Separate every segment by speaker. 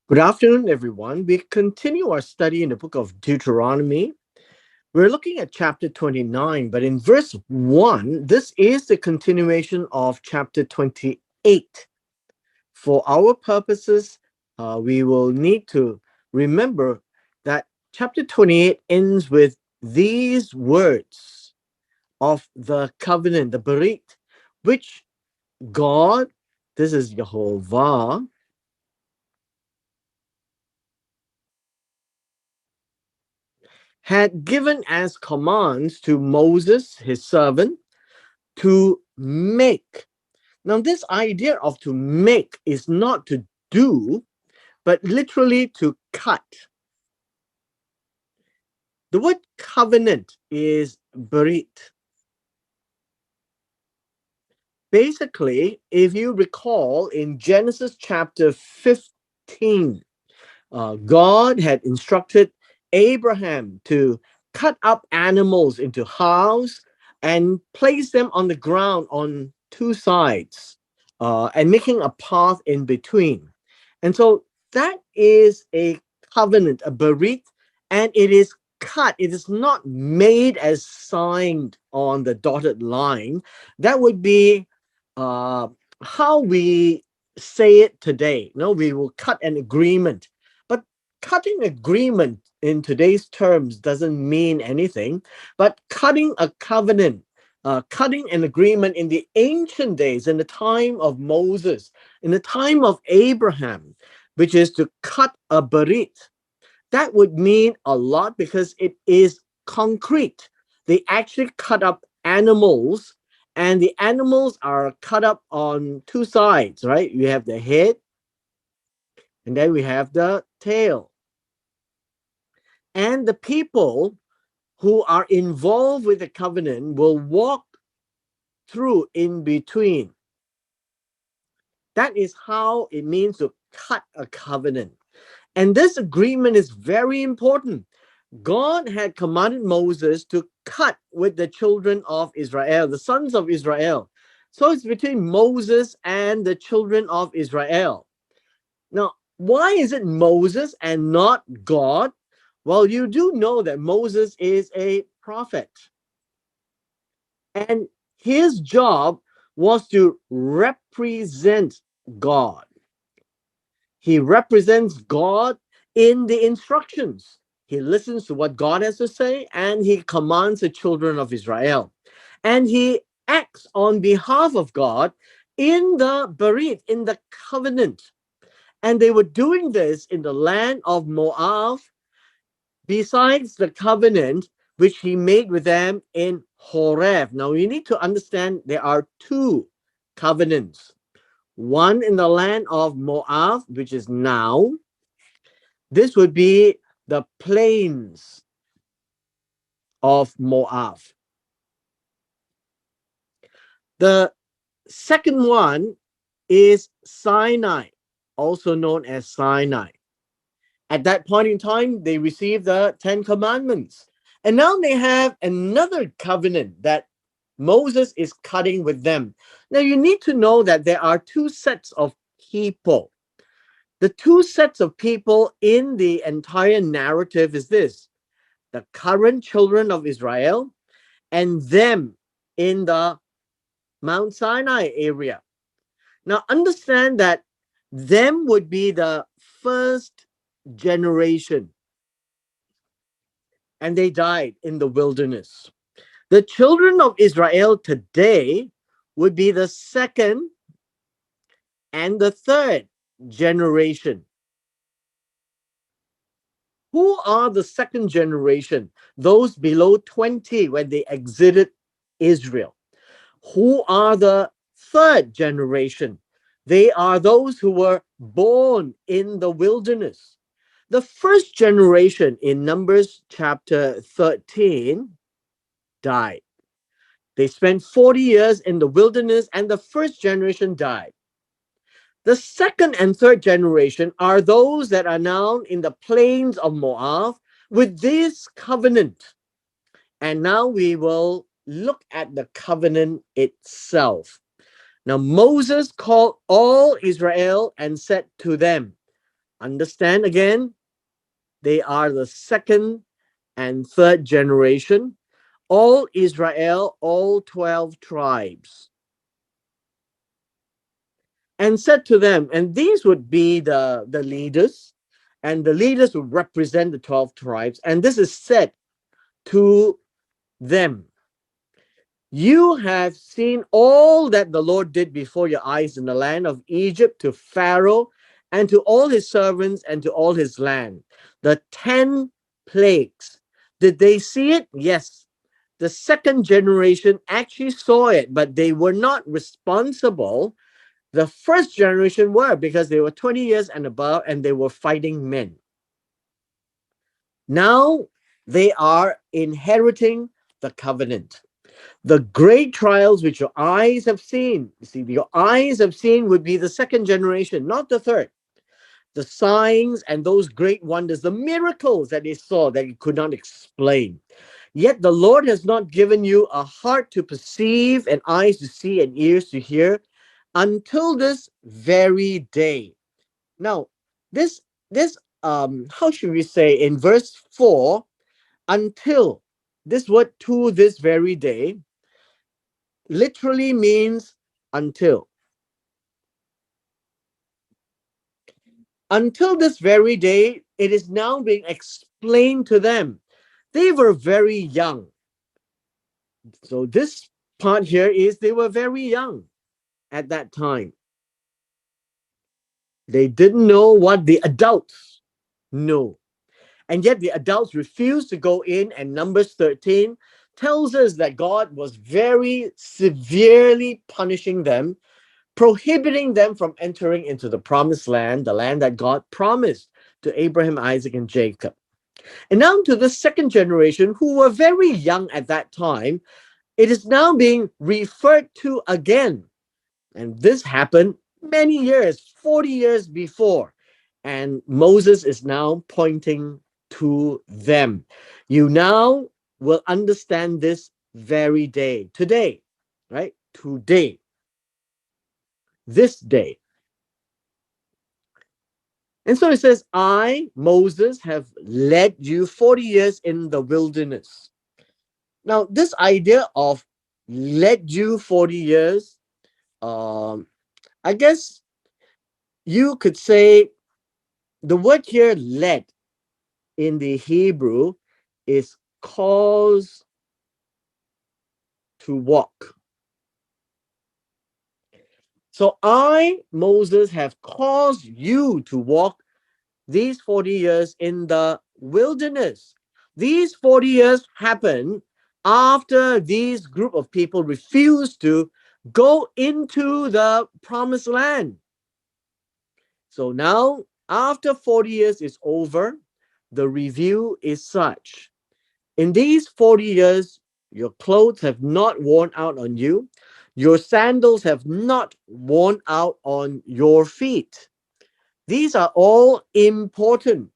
Speaker 1: Good afternoon, everyone. We continue our study in the book of Deuteronomy. We're looking at chapter 29, but in verse 1, this is the continuation of chapter 28. For our purposes, we will need to remember that chapter 28 ends with these words of the covenant, the Berit, which God, this is Jehovah, had given as commands to Moses, his servant, to make. Now, this idea of to make is not to do, but literally to cut. The word covenant is berit. Basically, if you recall in Genesis chapter 15, God had instructed Abraham to cut up animals into halves and place them on the ground on two sides, and making a path in between. And so that is a covenant, a berit, and it is cut. It is not made as signed on the dotted line. That would be uh, how we say it today. No, we will cut an agreement. But cutting agreement in today's terms doesn't mean anything. But cutting a covenant, cutting an agreement in the ancient days, in the time of Moses, in the time of Abraham, which is to cut a berit, that would mean a lot because it is concrete. They actually cut up animals, and the animals are cut up on two sides, right? You have the head, and then we have the tail. And the people who are involved with the covenant will walk through in between. That is how it means to cut a covenant. And this agreement is very important. God had commanded Moses to cut with the children of Israel, the sons of Israel. So it's between Moses and the children of Israel. Now, why is it Moses and not God? Well, you do know that Moses is a prophet, and his job was to represent God. He represents God in the instructions. He listens to what God has to say, and he commands the children of Israel. And he acts on behalf of God in the Berit, in the covenant. And they were doing this in the land of Moab, besides the covenant which he made with them in Horeb. Now, you need to understand there are two covenants. One in the land of Moab, which is now. This would be the plains of Moab. The second one is Sinai, also known as Sinai. At that point in time, they received the Ten Commandments. And now they have another covenant that Moses is cutting with them. Now, you need to know that there are two sets of people. The two sets of people in the entire narrative is this: the current children of Israel and them in the Mount Sinai area. Now, understand that them would be the first generation, and they died in the wilderness. The children of Israel today would be the second and the third generation. Who are the second generation? Those below 20 when they exited Israel. Who are the third generation? They are those who were born in the wilderness. The first generation in Numbers chapter 13 died. They spent 40 years in the wilderness, and the first generation died. The second and third generation are those that are now in the plains of Moab with this covenant. And now we will look at the covenant itself. Now, Moses called all Israel and said to them, Understand again, they are the second and third generation, all Israel, all 12 tribes. And said to them, and these would be the leaders, and the leaders would represent the 12 tribes. And this is said to them: You have seen all that the Lord did before your eyes in the land of Egypt to Pharaoh and to all his servants and to all his land. The 10 plagues. Did they see it? Yes. The second generation actually saw it, but they were not responsible. The first generation were, because they were 20 years and above and they were fighting men. Now they are inheriting the covenant. The great trials which your eyes have seen. You see, your eyes have seen would be the second generation, not the third. The signs and those great wonders, the miracles that they saw that you could not explain. Yet the Lord has not given you a heart to perceive and eyes to see and ears to hear until this very day. Now, this how should we say, in verse 4, until, this word to this very day literally means until. Until this very day, it is now being explained to them. They were very young. So this part here is they were very young at that time. They didn't know what the adults know. And yet the adults refused to go in, and Numbers 13 tells us that God was very severely punishing them, prohibiting them from entering into the promised land, the land that God promised to Abraham, Isaac, and Jacob. And now to the second generation, who were very young at that time, it is now being referred to again. And this happened many years, 40 years before. And Moses is now pointing to them. You now will understand this very day, today, right? Today, this day. And so it says, I, Moses, have led you 40 years in the wilderness. Now, this idea of led you 40 years, I guess you could say the word here, led, in the Hebrew is cause to walk. So I, Moses, have caused you to walk these 40 years in the wilderness. These 40 years happen after these group of people refused to go into the promised land. So now, after 40 years is over, the review is such. In these 40 years, your clothes have not worn out on you. Your sandals have not worn out on your feet. These are all important.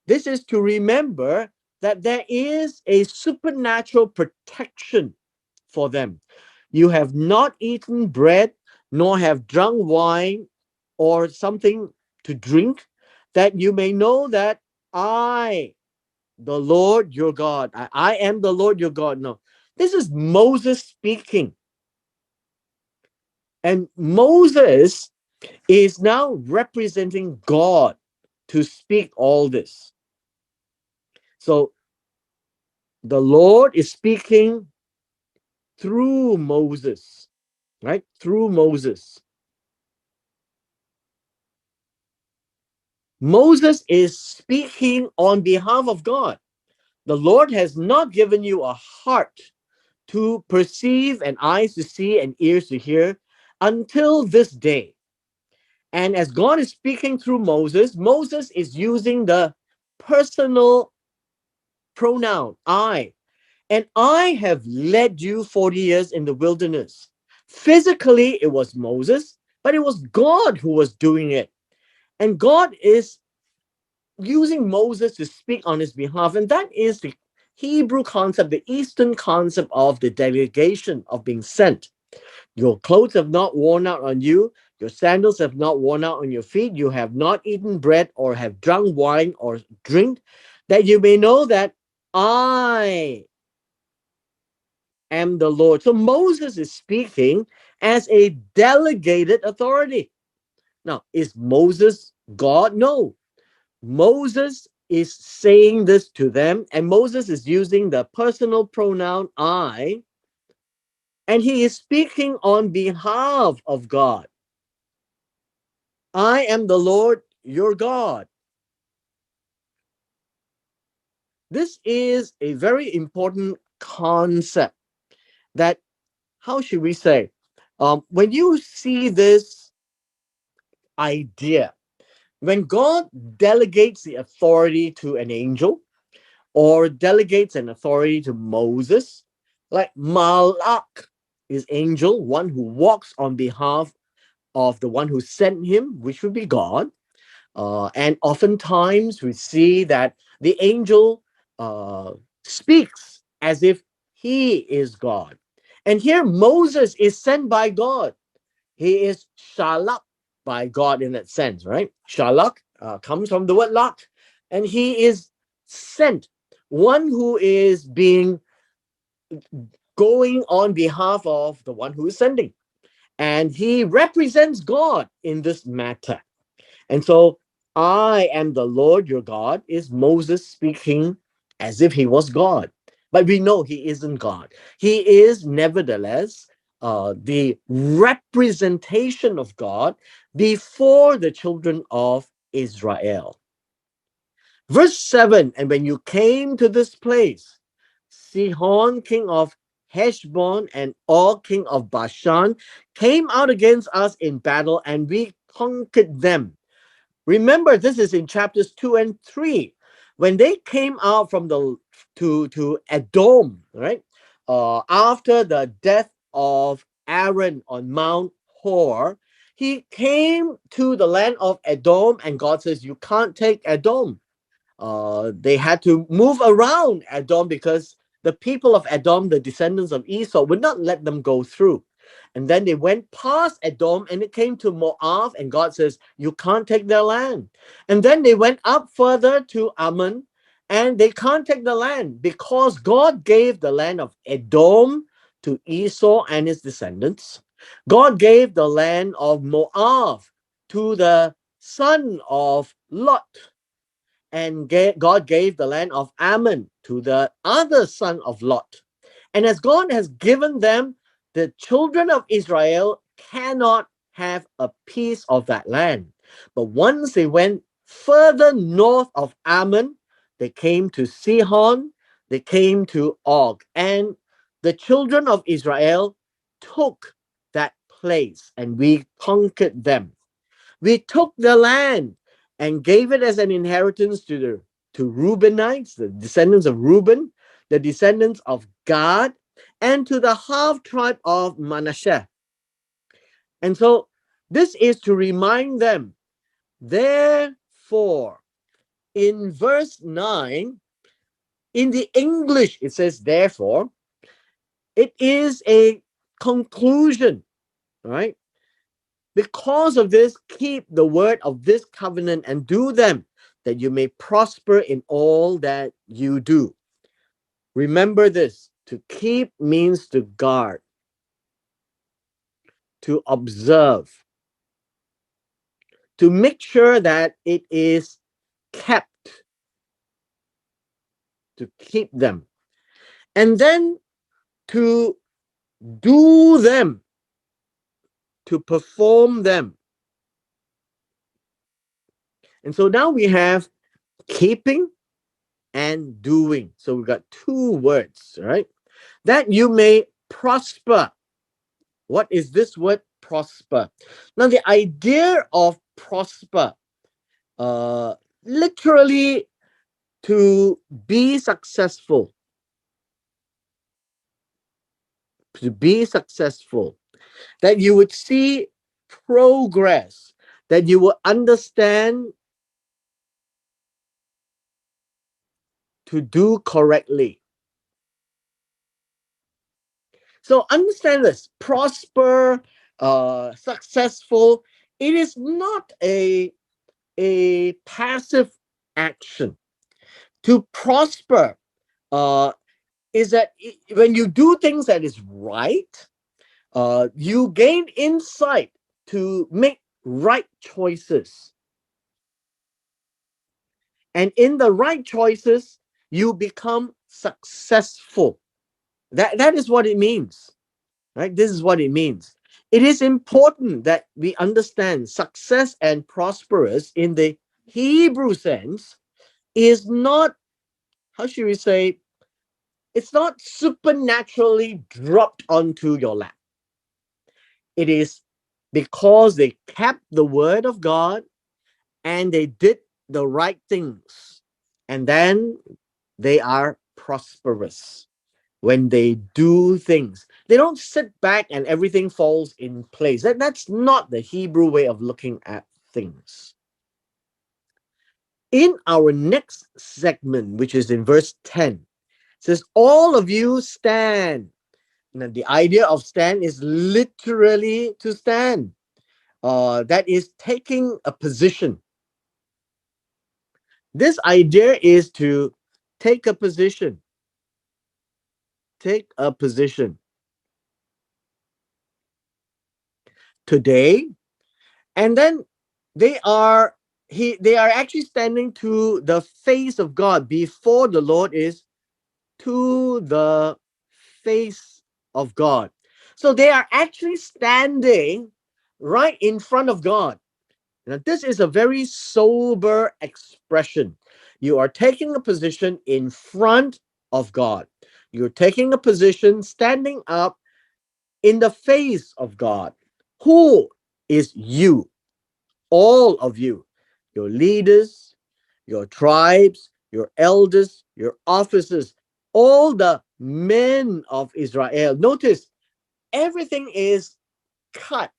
Speaker 1: This is to remember that there is a supernatural protection for them. You have not eaten bread, nor have drunk wine or something to drink, that you may know that I, the Lord your God, I am the Lord your God. No, this is Moses speaking. And Moses is now representing God to speak all this. So the Lord is speaking through Moses, right? Through Moses. Moses is speaking on behalf of God. The Lord has not given you a heart to perceive and eyes to see and ears to hear until this day. And as God is speaking through Moses, Moses is using the personal pronoun, I. And I have led you 40 years in the wilderness. Physically, it was Moses, but it was God who was doing it. And God is using Moses to speak on his behalf. And that is the Hebrew concept, the Eastern concept of the delegation, of being sent. Your clothes have not worn out on you. Your sandals have not worn out on your feet. You have not eaten bread or have drunk wine or drink, that you may know that I am the Lord. So Moses is speaking as a delegated authority. Now, is Moses God? No. Moses is saying this to them, and Moses is using the personal pronoun I, and he is speaking on behalf of God. I am the Lord your God. This is a very important concept that, how should we say, when you see this idea, when God delegates the authority to an angel or delegates an authority to Moses, like Malak is angel, one who walks on behalf of the one who sent him, which would be God. And oftentimes we see that the angel uh, speaks as if he is God. And here Moses is sent by God. He is shalak by God in that sense, right? Shalak comes from the word lak, and he is sent, one who is being going on behalf of the one who is sending. And he represents God in this matter. And so, I am the Lord your God is Moses speaking as if he was God. But we know he isn't God. He is nevertheless the representation of God before the children of Israel. Verse 7, and when you came to this place, Sihon, king of Heshbon, and Og, king of Bashan, came out against us in battle, and we conquered them. Remember, this is in chapters 2 and 3. When they came out from the to Edom, right? After the death of Aaron on Mount Hor, he came to the land of Edom, and God says, you can't take Edom. They had to move around Edom because the people of Edom, the descendants of Esau, would not let them go through. And then they went past Edom and it came to Moab, and God says, you can't take their land. And then they went up further to Ammon, and they can't take the land because God gave the land of Edom to Esau and his descendants. God gave the land of Moab to the son of Lot, and God gave the land of Ammon to the other son of Lot. And as God has given them, the children of Israel cannot have a piece of that land. But once they went further north of Ammon, they came to Sihon, they came to Og, and the children of Israel took that place, and we conquered them. We took the land and gave it as an inheritance to Reubenites, the descendants of Reuben, the descendants of Gad, and to the half tribe of Manasseh. And so this is to remind them, therefore, in verse 9, in the English, it says, therefore, it is a conclusion, right? Because of this, keep the word of this covenant and do them, that you may prosper in all that you do. Remember this, to keep means to guard, to observe, to make sure that it is kept, to keep them, and then to do them, to perform them. And so now we have keeping and doing. So we've got two words, right? That you may prosper. What is this word prosper? Now, the idea of prosper, uh, literally to be successful, to be successful, that you would see progress, that you will understand to do correctly. So understand this, prosper, successful. it is not a passive action. To prosper is that when you do things that is right, you gain insight to make right choices. And in the right choices, you become successful. That is what it means, right? This is what it means. It is important that we understand success and prosperous in the Hebrew sense is not, how should we say, it's not supernaturally dropped onto your lap. It is because they kept the word of God and they did the right things. And then they are prosperous when they do things. They don't sit back and everything falls in place. That's not the Hebrew way of looking at things. In our next segment, which is in verse 10, it says, all of you stand. Now, the idea of stand is literally to stand. That is taking a position. This idea is to take a position. Take a position. Today, and then they are they are actually standing to the face of God. Before the Lord is to the face of God. So they are actually standing right in front of God. Now, this is a very sober expression. You are taking a position in front of God. You're taking a position standing up in the face of God. Who is you? All of you, your leaders, your tribes, your elders, your officers, all the men of Israel. Notice everything is cut.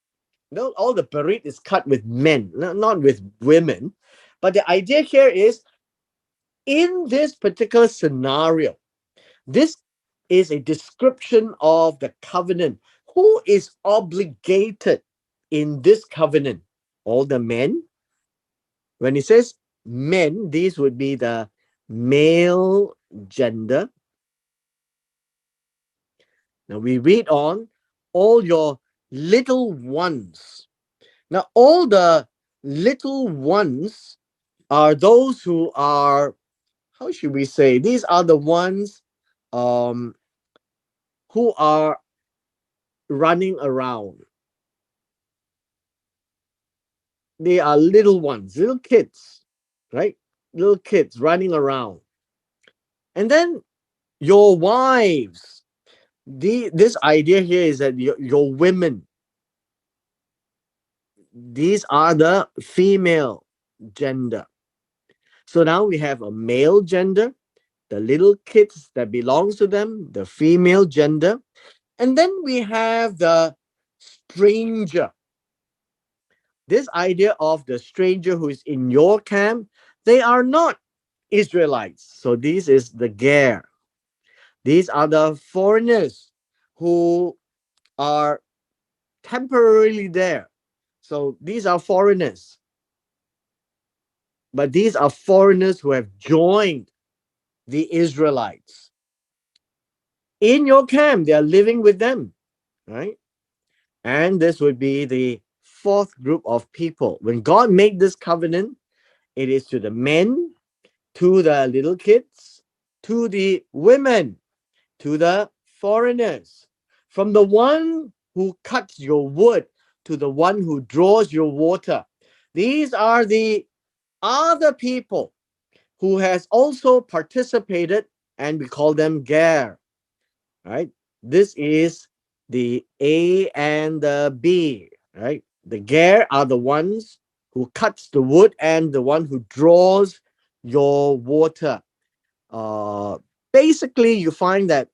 Speaker 1: No, all the berit is cut with men, not with women. But the idea here is in this particular scenario, this is a description of the covenant. Who is obligated in this covenant? All the men. When it says men, these would be the male gender. Now we read on, all your little ones. Now, all the little ones are those who are, how should we say, these are the ones um, who are running around. They are little ones, little kids, right? Little kids running around. And then your wives. This idea here is that your women, these are the female gender. So now we have a male gender, the little kids that belongs to them, the female gender, and then we have the stranger. This idea of the stranger who is in your camp, they are not Israelites. So this is the ger. These are the foreigners who are temporarily there. So these are foreigners. But these are foreigners who have joined the Israelites. In your camp, they are living with them, right? And this would be the fourth group of people. When God made this covenant, it is to the men, to the little kids, to the women, to the foreigners. From the one who cuts your wood to the one who draws your water. These are the other people who has also participated, and we call them ger, right? This is the A and the B, right? The ger are the ones who cuts the wood and the one who draws your water. Uh, Basically, you find that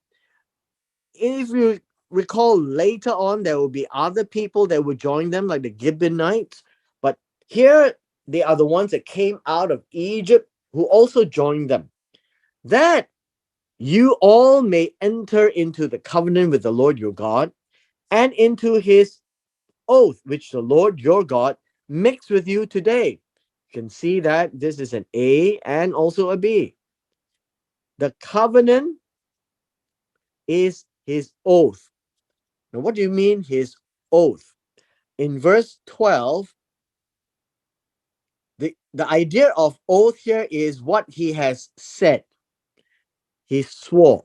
Speaker 1: if you recall later on, there will be other people that will join them, like the Gibeonites. But here, they are the ones that came out of Egypt who also joined them. That you all may enter into the covenant with the Lord your God and into his oath, which the Lord your God mixed with you today. You can see that this is an A and also a B. The covenant is his oath. Now, what do you mean his oath? In verse 12, the idea of oath here is what he has said. He swore,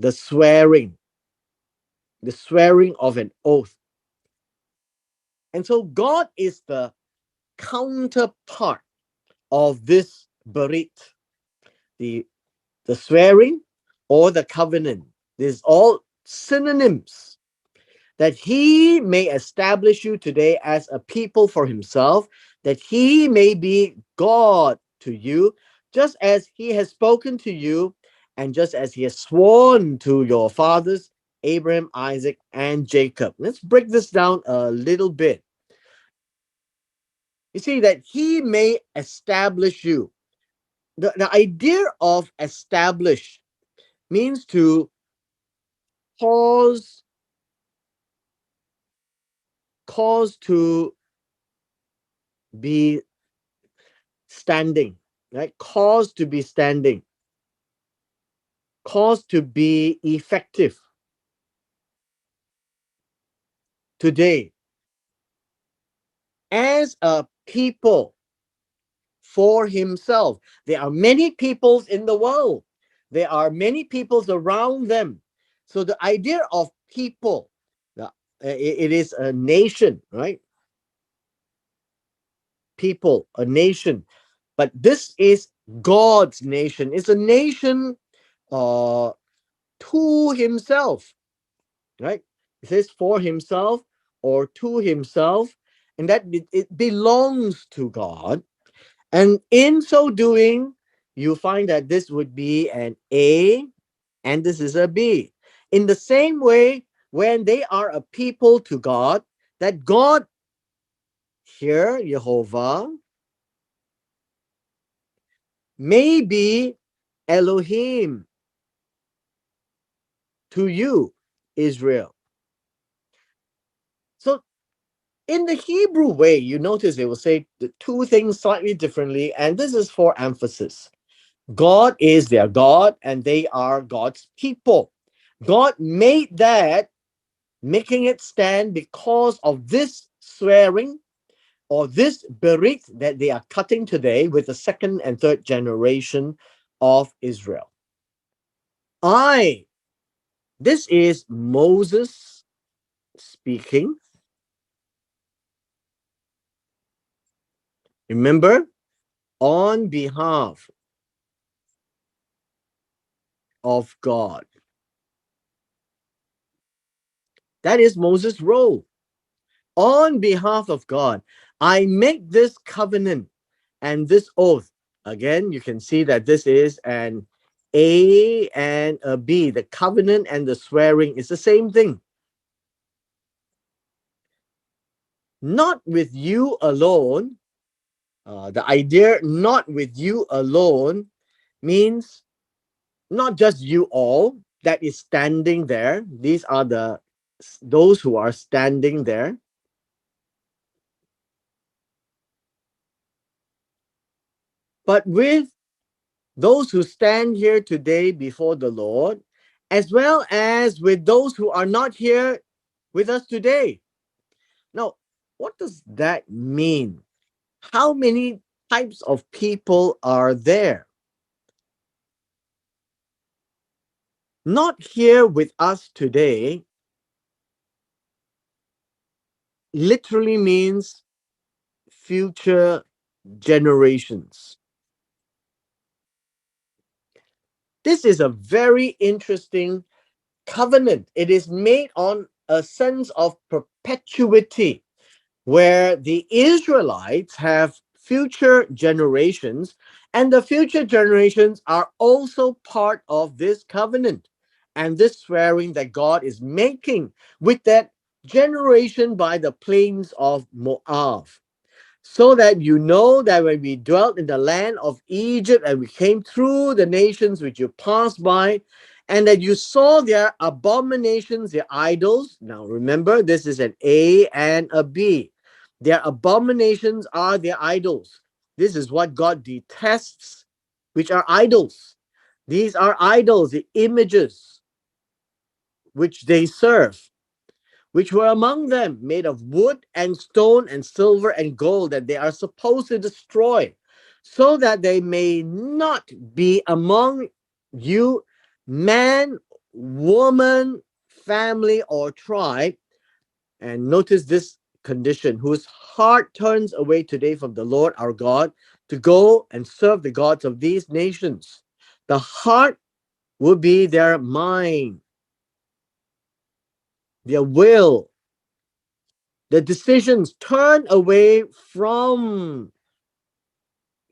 Speaker 1: the swearing, the swearing of an oath. And so God is the counterpart of this berit, the swearing or the covenant. These all synonyms, that he may establish you today as a people for himself, that he may be God to you, just as he has spoken to you, and just as he has sworn to your fathers, Abraham, Isaac, and Jacob. Let's break this down a little bit. You see, that he may establish you. The idea of establish means to cause to be standing, right? Cause to be standing, cause to be effective today as a people for himself. There are many peoples in the world. There are many peoples around them. So the idea of people, it is a nation, right? People, a nation. But this is God's nation. It's a nation uh, to himself, right? It says for himself or to himself, and that it belongs to God. And in so doing, you find that this would be an A and this is a B. In the same way, when they are a people to God, that God here, Jehovah, may be Elohim to you, Israel. So in the Hebrew way, you notice they will say the two things slightly differently, and this is for emphasis. God is their God, and they are God's people. God made that, making it stand because of this swearing or this berit that they are cutting today with the second and third generation of Israel. This is Moses speaking. Remember, on behalf of God. That is Moses' role. On behalf of God, I make this covenant and this oath. Again, you can see that this is an A and a B. The covenant and the swearing is the same thing. Not with you alone. The idea not with you alone means not just you all that is standing there. These are those who are standing there. But with those who stand here today before the Lord, as well as with those who are not here with us today. Now, what does that mean? How many types of people are there? Not here with us today literally means future generations. This is a very interesting covenant. It is made on a sense of perpetuity, where the Israelites have future generations, and the future generations are also part of this covenant and this swearing that God is making with that generation by the plains of Moab. So that you know that when we dwelt in the land of Egypt and we came through the nations which you passed by, and that you saw their abominations, their idols. Now remember, this is an A and a B. Their abominations are their idols. This is what God detests, which are idols. These are idols, the images which they serve, which were among them, made of wood and stone and silver and gold, that they are supposed to destroy, so that they may not be among you man, woman, family, or tribe. And notice this condition: whose heart turns away today from the Lord our God to go and serve the gods of these nations. The heart will be their mind, their will, the decisions turn away from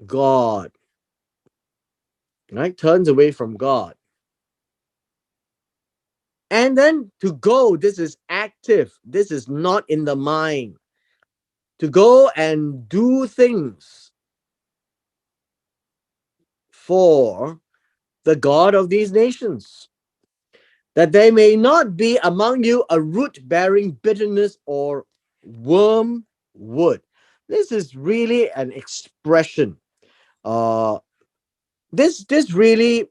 Speaker 1: God, right? Turns away from God. And then to go, this is active. This is not in the mind. To go and do things for the God of these nations, that they may not be among you a root bearing bitterness or wormwood. This is really an expression. This really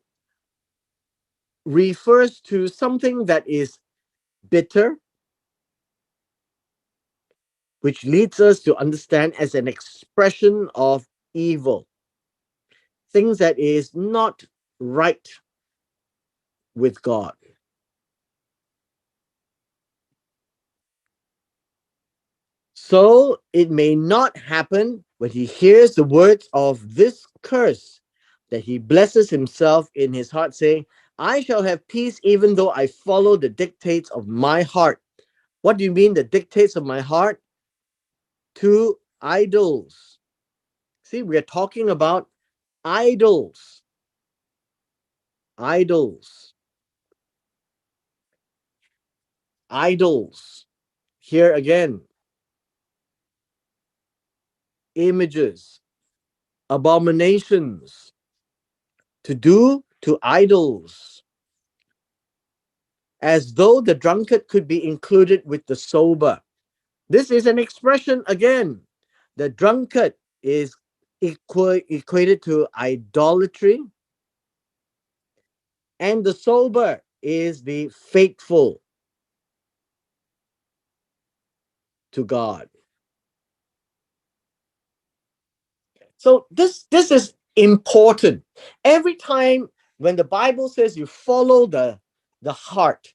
Speaker 1: refers to something that is bitter, which leads us to understand as an expression of evil, things that is not right with God. So it may not happen when he hears the words of this curse that he blesses himself in his heart, saying, I shall have peace even though I follow the dictates of my heart. What do you mean, the dictates of my heart? To idols. See, we are talking about idols. Idols. Idols. Here again, images, abominations, to do to idols, as though the drunkard could be included with the sober. This is an expression again. The drunkard is equated to idolatry, and the sober is the faithful to God. So this is important. Every time when the Bible says you follow the heart,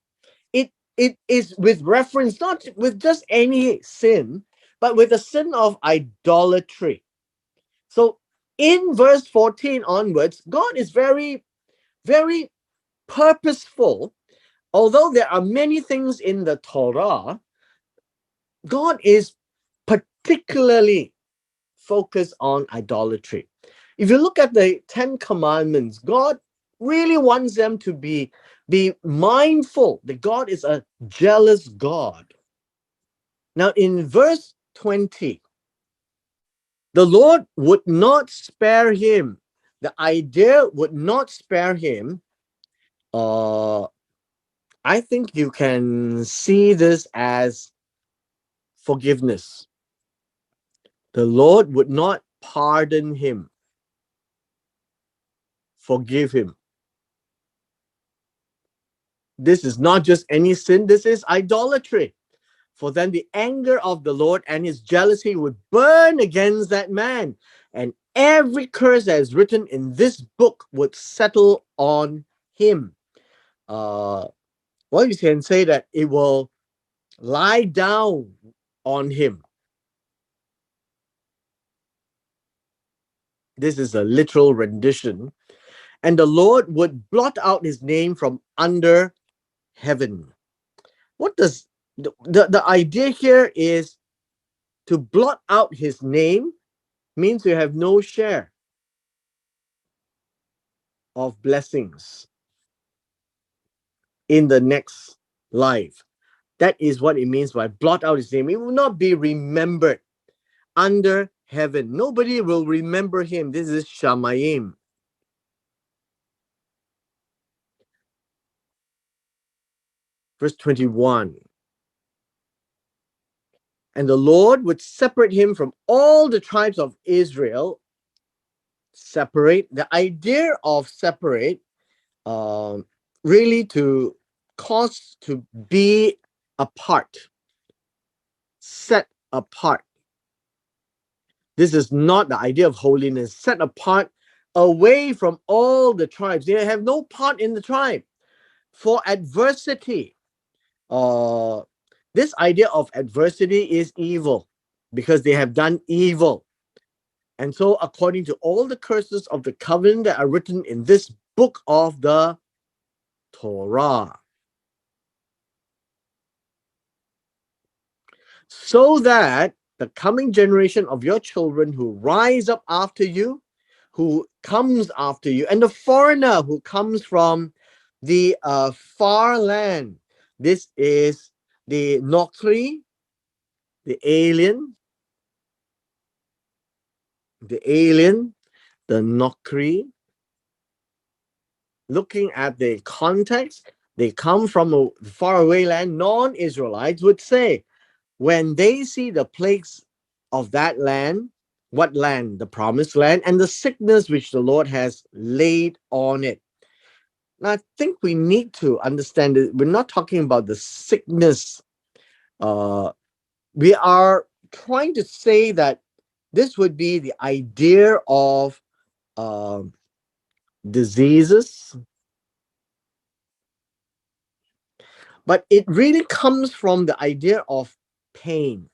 Speaker 1: it is with reference not with just any sin, but with the sin of idolatry. So in verse 14 onwards, God is very, very purposeful. Although there are many things in the Torah, God is particularly focused on idolatry. If you look at the Ten Commandments, God really wants them to be mindful that God is a jealous God. Now, in verse 20, the Lord would not spare him. The idea would not spare him. I think you can see this as forgiveness. The Lord would not pardon him, forgive him. This is not just any sin, this is idolatry. For then the anger of the Lord and his jealousy would burn against that man, and every curse that is written in this book would settle on him. Well, you can say that it will lie down on him. This is a literal rendition. And the Lord would blot out his name from under heaven. What does the idea here is to blot out his name means you have no share of blessings in the next life. That is what it means by blot out his name. It will not be remembered under heaven. Nobody will remember him. This is Shamayim. Verse 21. And the Lord would separate him from all the tribes of Israel. Separate, the idea of separate, um, really to cause to be apart, set apart. This is not the idea of holiness, set apart away from all the tribes. They have no part in the tribe for adversity. Uh, this idea of adversity is evil because they have done evil. And so, according to all the curses of the covenant that are written in this book of the Torah, so that the coming generation of your children who rise up after you, who comes after you, and the foreigner who comes from the far land, this is the Nokri, the alien, the Nokri. Looking at the context, they come from a faraway land. Non-Israelites would say, when they see the plagues of that land, what land? The promised land, and the sickness which the Lord has laid on it. Now, I think we need to understand that we're not talking about the sickness. We are trying to say that this would be the idea of uh, diseases, but it really comes from the idea of pain,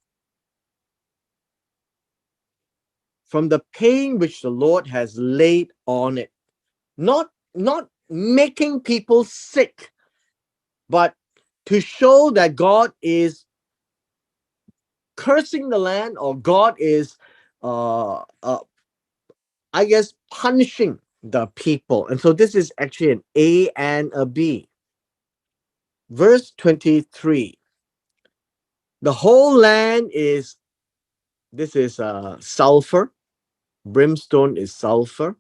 Speaker 1: from the pain which the Lord has laid on it. Not making people sick, but to show that God is cursing the land, or God is, uh, uh, I guess, punishing the people. And so this is actually an A and a B. Verse 23. The whole land is, this is sulfur. Brimstone is sulfur.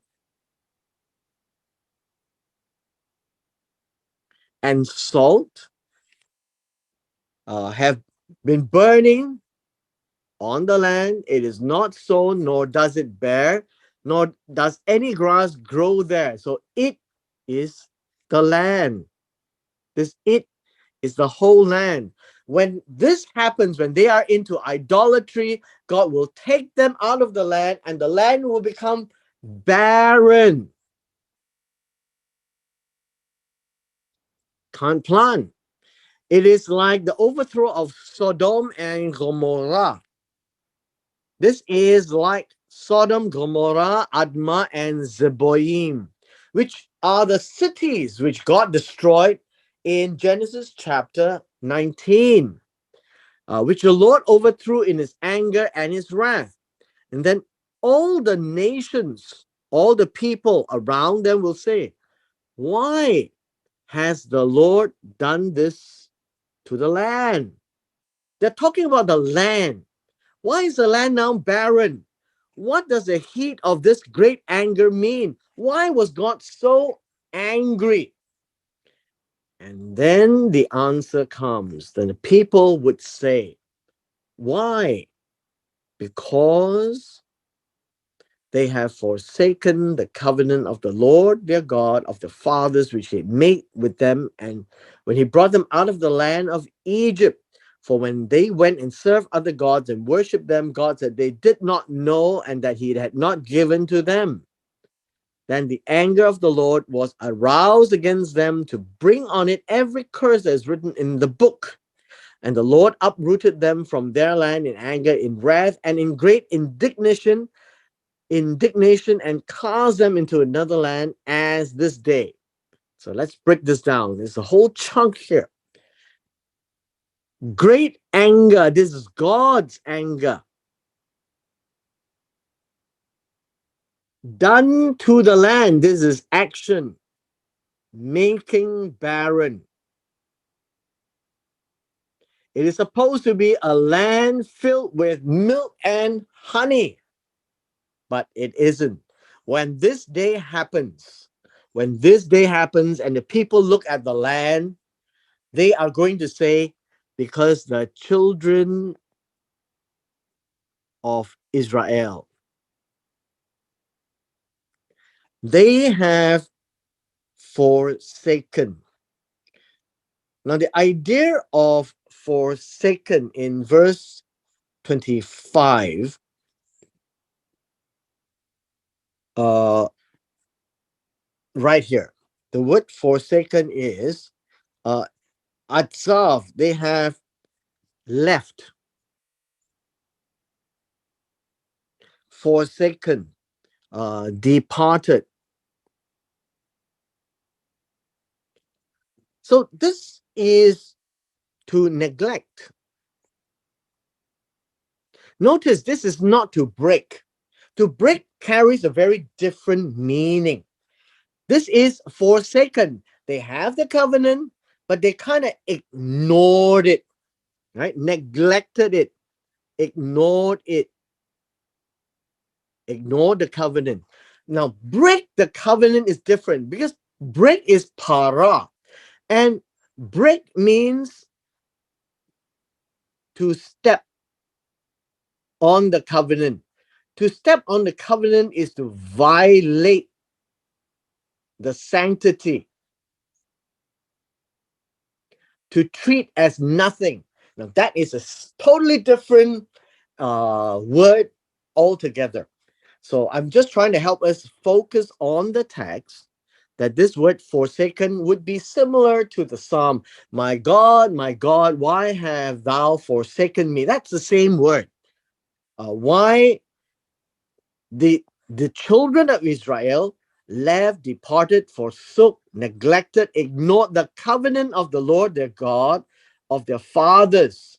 Speaker 1: And salt have been burning on the land. It is not sown, nor does it bear, nor does any grass grow there. So it is the land. This it is the whole land. When this happens, when they are into idolatry, God will take them out of the land, and the land will become barren. Can't plant. It is like the overthrow of Sodom and Gomorrah. This is like Sodom, Gomorrah, Admah, and Zeboim, which are the cities which God destroyed in Genesis chapter 19, which the Lord overthrew in his anger and his wrath. And then all the nations, all the people around them will say, why has the Lord done this to the land? They're talking about the land. Why is the land now barren? What does the heat of this great anger mean? Why was God so angry? And then the answer comes. Then the people would say, why? Because they have forsaken the covenant of the Lord their God, of the fathers which he made with them, and when he brought them out of the land of Egypt. For when they went and served other gods and worshipped them, God said they did not know, and that he had not given to them. Then the anger of the Lord was aroused against them to bring on it every curse that is written in the book. And the Lord uprooted them from their land in anger, in wrath, and in great indignation, and cast them into another land as this day. So let's break this down. There's a whole chunk here. Great anger. This is God's anger. Done to the land. This is action. Making barren. It is supposed to be a land filled with milk and honey, but it isn't. When this day happens, and the people look at the land, they are going to say, because the children of Israel. They have forsaken. Now, the idea of forsaken in verse 25, right here, the word forsaken is atzav. They have left, forsaken, departed. So this is to neglect. Notice this is not to break. To break carries a very different meaning. This is forsaken. They have the covenant, but they kind of ignored it, right? Neglected it, ignored it, ignored the covenant. Now, break the covenant is different because break is para, and break means to step on the covenant. To step on the covenant is to violate the sanctity, to treat as nothing. Now, that is a totally different word altogether. So I'm just trying to help us focus on the text that this word forsaken would be similar to the psalm, my God, why have thou forsaken me? That's the same word. Why the children of Israel left, departed, forsook, neglected, ignored the covenant of the Lord their God of their fathers,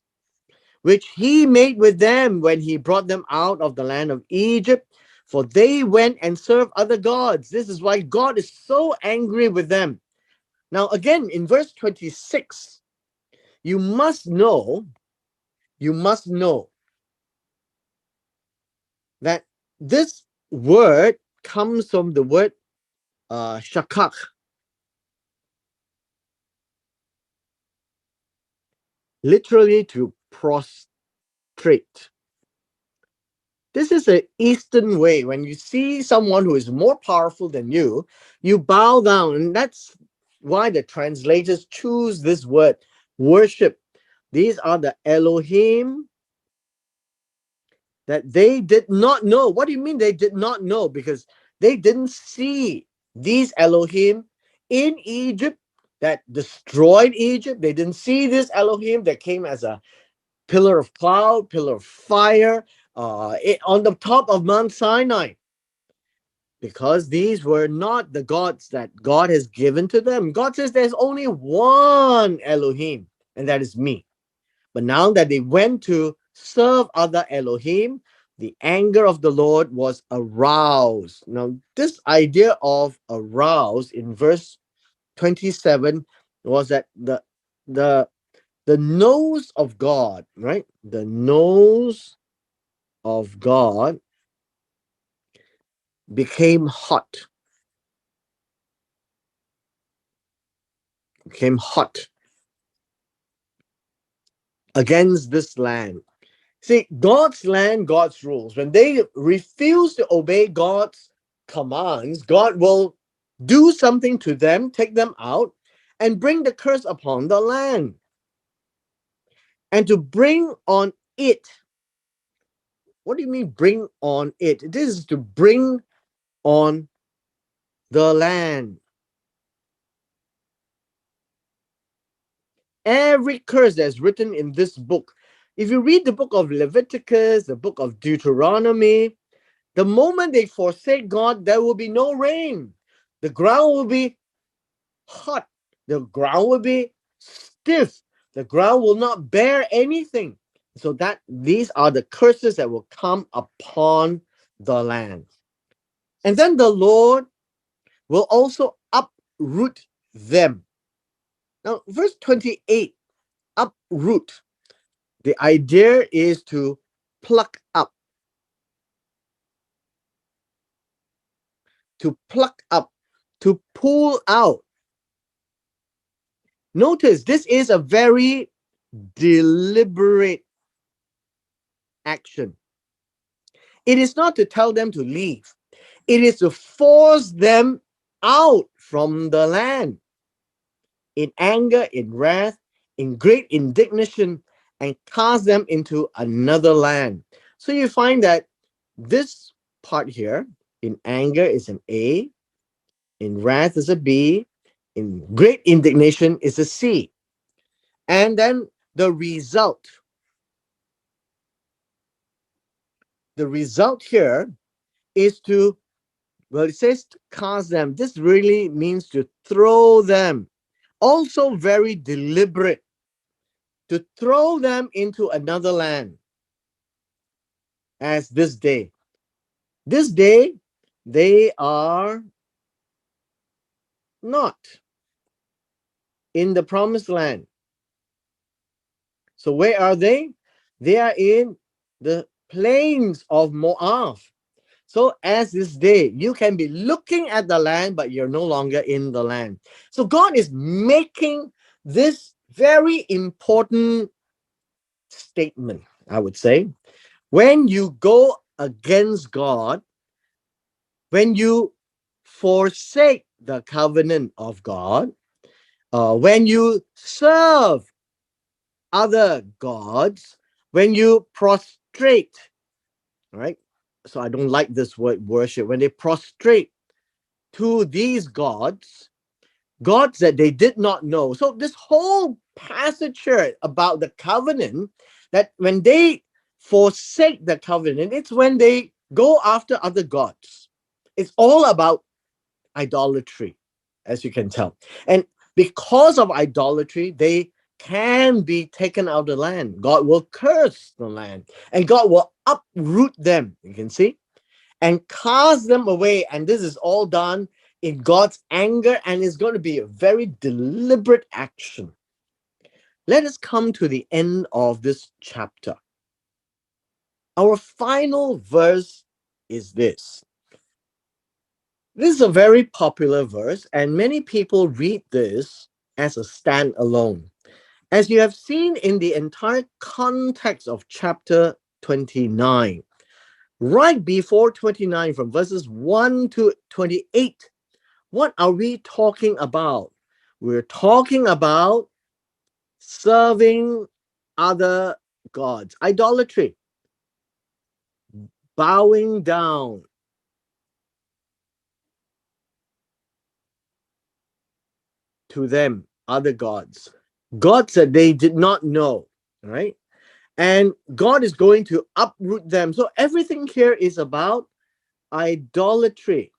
Speaker 1: which he made with them when he brought them out of the land of Egypt. For they went and served other gods. This is why God is so angry with them. Now, again, in verse 26, you must know that this word comes from the word shakak, literally to prostrate. This is an Eastern way. When you see someone who is more powerful than you bow down. And that's why the translators choose this word, worship. These are the Elohim that they did not know. What do you mean they did not know? Because they didn't see these Elohim in Egypt that destroyed Egypt. They didn't see this Elohim that came as a pillar of cloud, pillar of fire on the top of Mount Sinai. Because these were not the gods that God has given to them. God says there's only one Elohim, and that is me. But now that they went to serve other Elohim, the anger of the Lord was aroused. Now, this idea of aroused in verse 27 was that the nose of God, right? The nose of God became hot, became hot against this land. See, God's land, God's rules. When they refuse to obey God's commands, God will do something to them, take them out, and bring the curse upon the land. And to bring on it, what do you mean bring on it? This is to bring on the land. Every curse that's written in this book, if you read the book of Leviticus, the book of Deuteronomy, the moment they forsake God, there will be no rain. The ground will be hot. The ground will be stiff. The ground will not bear anything. So that these are the curses that will come upon the land. And then the Lord will also uproot them. Now, verse 28, uproot. The idea is to pluck up, to pull out. Notice this is a very deliberate action. It is not to tell them to leave. It is to force them out from the land in anger, in wrath, in great indignation, and cast them into another land. So you find that this part here, in anger, is an A, in wrath is a B, in great indignation is a C. And then the result here is to, well, it says to cast them. This really means to throw them. Also very deliberate, to throw them into another land, as this day. This day, they are not in the promised land. So where are they? They are in the plains of Moab. So as this day, you can be looking at the land, but you're no longer in the land. So God is making this very important statement, I would say. When you go against God, when you forsake the covenant of God, when you serve other gods, when you prostrate, right? So I don't like this word worship. When they prostrate to these gods, gods that they did not know. So this whole passage here about the covenant, that when they forsake the covenant, it's when they go after other gods. It's all about idolatry, as you can tell. And because of idolatry, they can be taken out of the land. God will curse the land and God will uproot them. You can see, and cast them away. And this is all done in God's anger, and it's going to be a very deliberate action. Let us come to the end of this chapter. Our final verse is this. This is a very popular verse, and many people read this as a standalone. As you have seen in the entire context of chapter 29, right before 29, from verses 1 to 28, what are we talking about? We're talking about serving other gods, idolatry, bowing down to them, other gods, gods that they did not know, right? And God is going to uproot them. So everything here is about idolatry.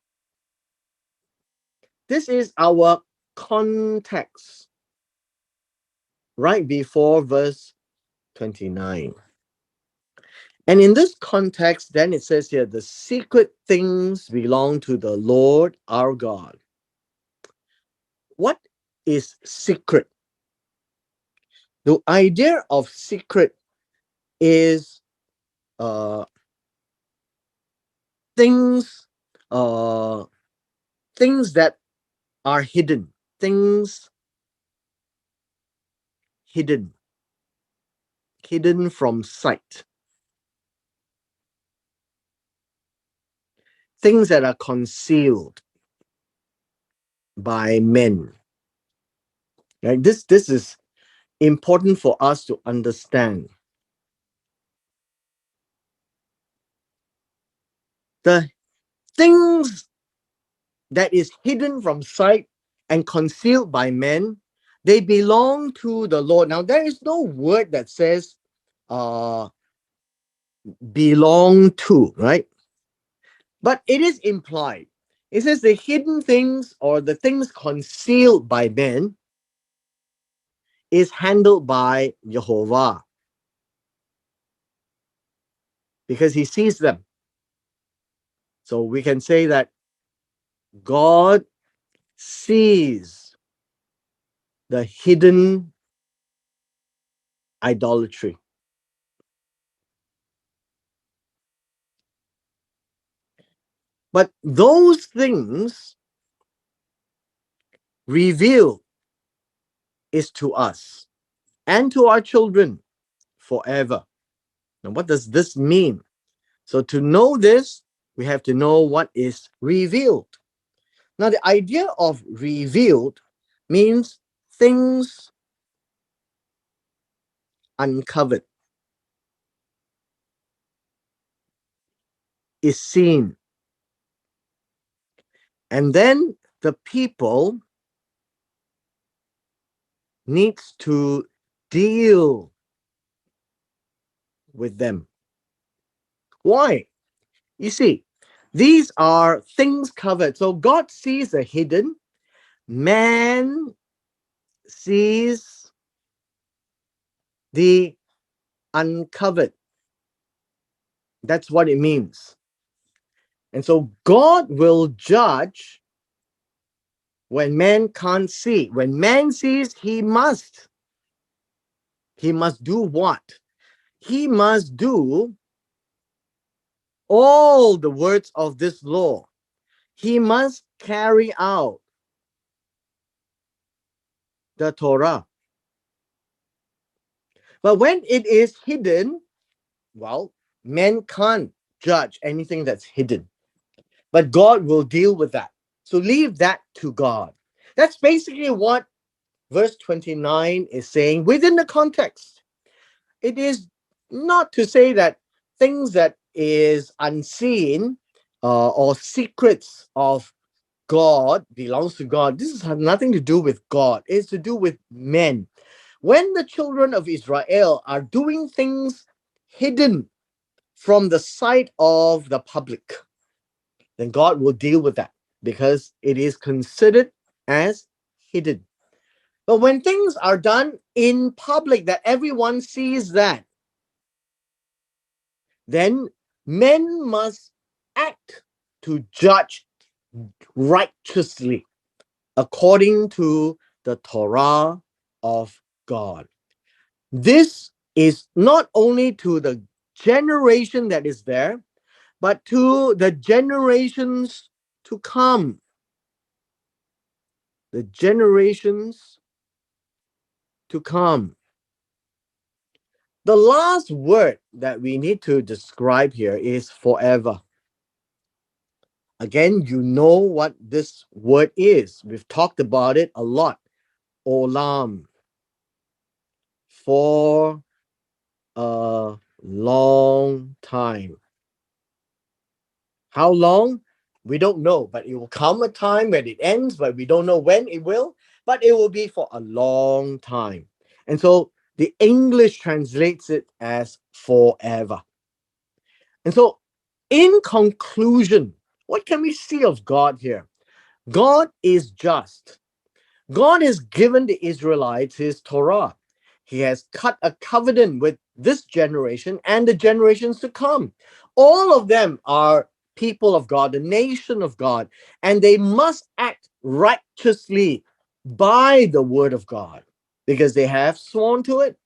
Speaker 1: This is our context right before verse 29. And in this context, then it says here, the secret things belong to the Lord our God. What is secret? The idea of secret is uh, things, uh, things that are hidden, things hidden, hidden from sight, things that are concealed by men. Right? This is important for us to understand. The things that is hidden from sight and concealed by men, they belong to the Lord. Now, there is no word that says uh, belong to, right? But it is implied. It says the hidden things or the things concealed by men is handled by Jehovah because he sees them. So we can say that God sees the hidden idolatry. But those things revealed is to us and to our children forever. Now, what does this mean? So to know this, we have to know what is revealed. Now, the idea of revealed means things uncovered, is seen. And then the people needs to deal with them. Why? You see, these are things covered. So God sees the hidden, man sees the uncovered. That's what it means. And so God will judge when man can't see. When man sees, he must. He must do what? He must do all the words of this law. He must carry out the Torah. But when it is hidden, well, men can't judge anything that's hidden. But God will deal with that. So leave that to God. That's basically what verse 29 is saying within the context. It is not to say that things that is unseen or secrets of God belongs to God. This has nothing to do with God. It's to do with men. When the children of Israel are doing things hidden from the sight of the public, then God will deal with that because it is considered as hidden. But when things are done in public, that everyone sees that, then men must act to judge righteously according to the Torah of God. This is not only to the generation that is there, but to the generations to come. The generations to come. The last word that we need to describe here is forever. Again, you know what this word is. We've talked about it a lot. Olam. For a long time. How long? We don't know, but it will come a time when it ends, but we don't know when it will, but it will be for a long time. And so the English translates it as forever. And so, in conclusion, what can we see of God here? God is just. God has given the Israelites his Torah. He has cut a covenant with this generation and the generations to come. All of them are people of God, the nation of God, and they must act righteously by the word of God because they have sworn to it.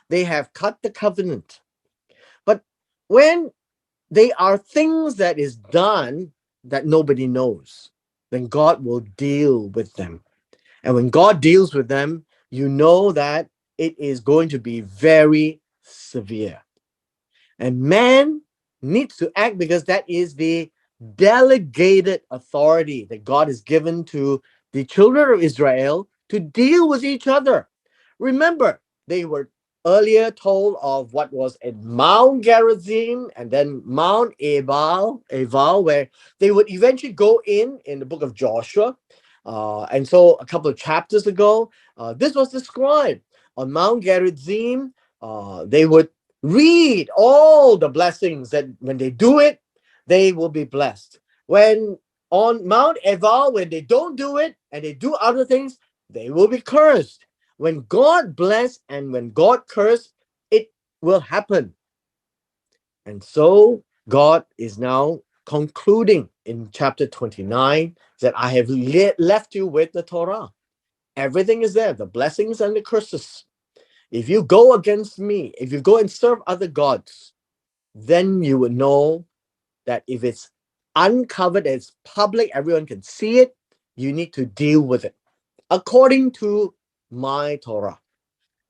Speaker 1: They have cut the covenant. But when they are things that is done that nobody knows, then God will deal with them. And when God deals with them, you know that it is going to be very severe. And man needs to act because that is the delegated authority that God has given to the children of Israel to deal with each other. Remember, they were earlier told of what was at Mount Gerizim and then Mount Ebal, where they would eventually go in the book of Joshua. And so a couple of chapters ago, this was described. On Mount Gerizim, they would read all the blessings that when they do it, they will be blessed. When on Mount Ebal, when they don't do it and they do other things, they will be cursed. When God bless and when God curse, it will happen. And so God is now concluding in chapter 29 that I have left you with the Torah. Everything is there, the blessings and the curses. If you go against me, if you go and serve other gods, then you will know that if it's uncovered, it's public, everyone can see it, you need to deal with it according to my Torah.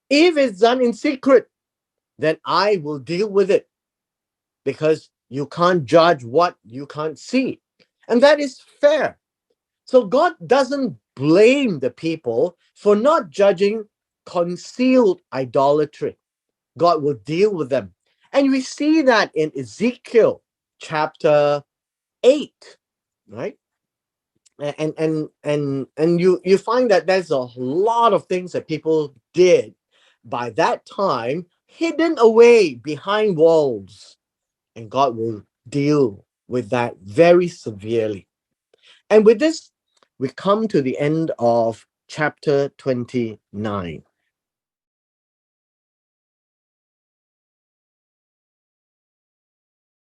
Speaker 1: If it's done in secret, then I will deal with it because You can't judge what you can't see. And that is fair. So God doesn't blame the people for not judging concealed idolatry. God will deal with them. And we see that in Ezekiel chapter 8, right? And you find that there's a lot of things that people did by that time hidden away behind walls, and God will deal with that very severely. And with this, we come to the end of chapter 29.